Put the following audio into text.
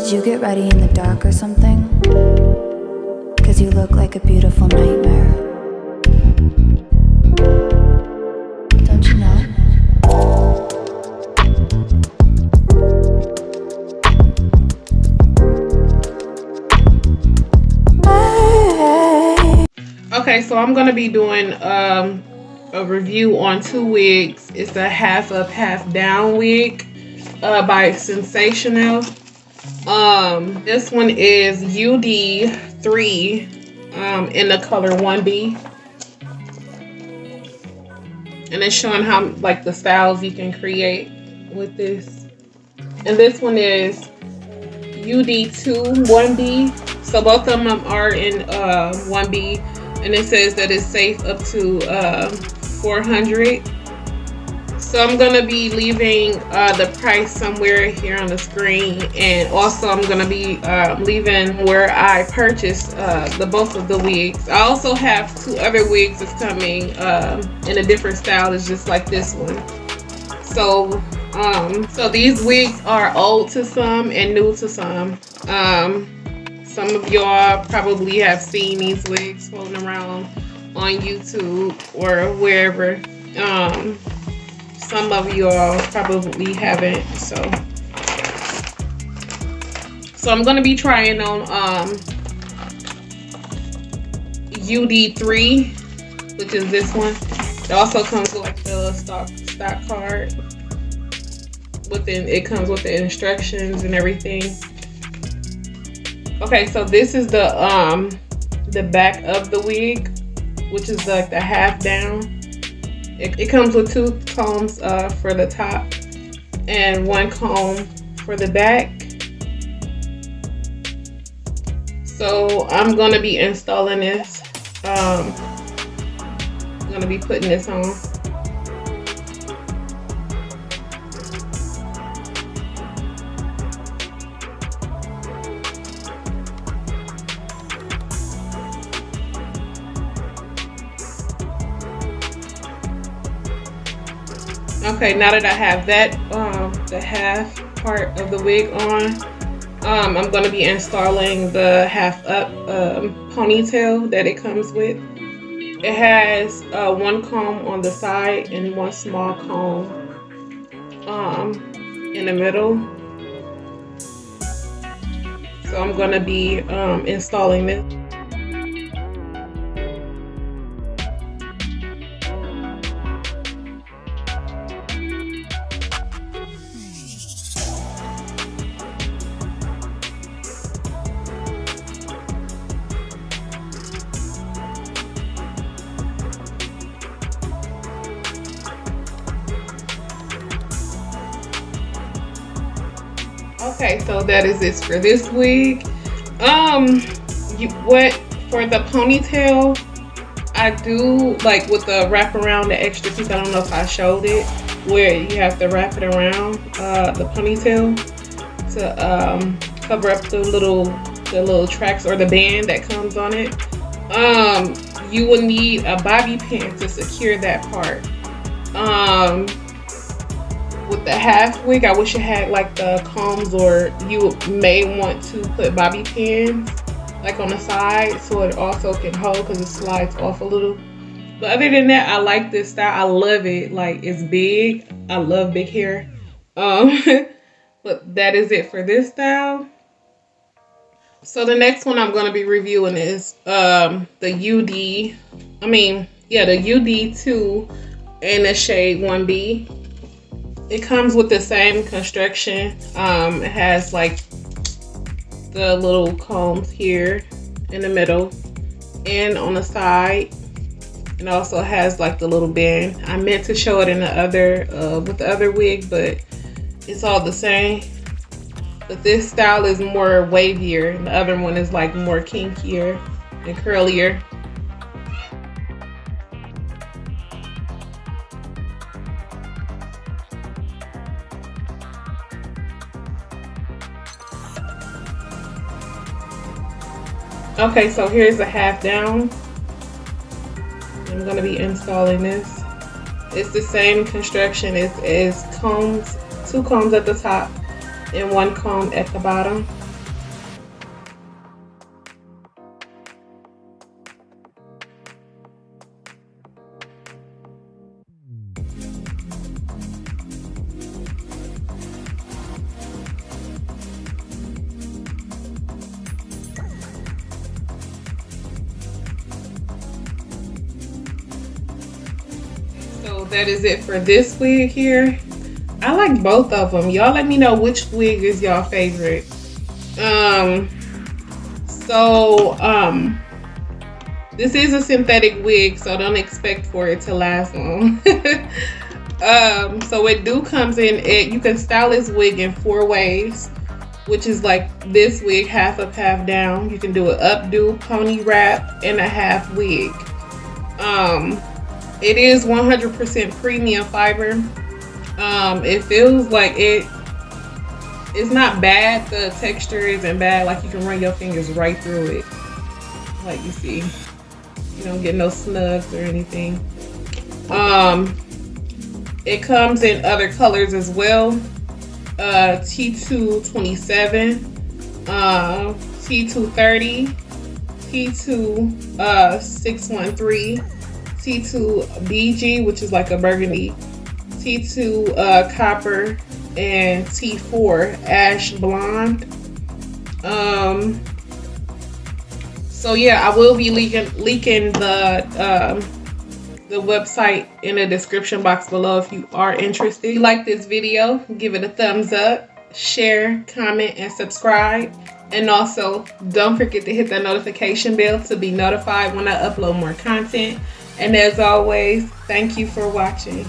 Did you get ready in the dark or something? 'Cause you look like a beautiful nightmare. Don't you know? Okay, so I'm gonna be doing a review on 2 wigs. It's a half up, half down wig by Sensationnel. This one is UD3 in the color 1B, and it's showing how like the styles you can create with this. And this one is UD2 1B. So both of them are in 1B. And it says that it's safe up to 400. So I'm gonna be leaving the price somewhere here on the screen, and also I'm gonna be leaving where I purchased both of the wigs. I also have 2 other wigs that's coming in a different style. It's just like this one. So these wigs are old to some and new to some. Some of y'all probably have seen these wigs floating around on YouTube or wherever. Some of y'all probably haven't. So I'm gonna be trying on UD3, which is this one. It also comes with like the stock card. It comes with the instructions and everything. Okay, so this is the back of the wig, which is like the half down. It comes with 2 combs for the top and 1 comb for the back. So I'm gonna be installing this. I'm gonna be putting this on. Okay, now that I have that, the half part of the wig on, I'm going to be installing the half up ponytail that it comes with. It has 1 comb on the side and 1 small comb in the middle. So I'm going to be installing this. Okay, so that is it for this wig. For the ponytail, I do like with the wrap around the extra piece. I don't know if I showed it, where you have to wrap it around the ponytail to cover up the little tracks or the band that comes on it. You will need a bobby pin to secure that part. With the half wig, I wish it had like the combs, or you may want to put bobby pins like on the side so it also can hold, because it slides off a little. But other than that, I like this style. I love it. Like, it's big. I love big hair. But that is it for this style. So the next one I'm going to be reviewing is the UD2 in the shade 1B. It comes with the same construction. It has like the little combs here in the middle and on the side, and also has like the little band. I meant to show it in the other with the other wig, but it's all the same. But this style is more wavier, and the other one is like more kinkier and curlier. Okay, so here's a half down. I'm going to be installing this. It's the same construction. It's combs, 2 combs at the top and 1 comb at the bottom. that is it for this wig here. I like both of them. Y'all let me know which wig is y'all favorite. This is a synthetic wig, so don't expect for it to last long. So it comes in it. You can style this wig in 4 ways, which is like this wig, half up, half down. You can do an updo, pony wrap, and a half wig. It is 100% premium fiber. It feels like it's not bad. The texture isn't bad. Like you can run your fingers right through it. Like you see, you don't get no snugs or anything. It comes in other colors as well. T227, T230, T2 613, T2 BG, which is like a burgundy, T2 copper, and T4 ash blonde. So yeah, I will be leaking the website in the description box below if you are interested. If you like this video, give it a thumbs up, share, comment, and subscribe. And also, don't forget to hit the notification bell to be notified when I upload more content. And as always, thank you for watching.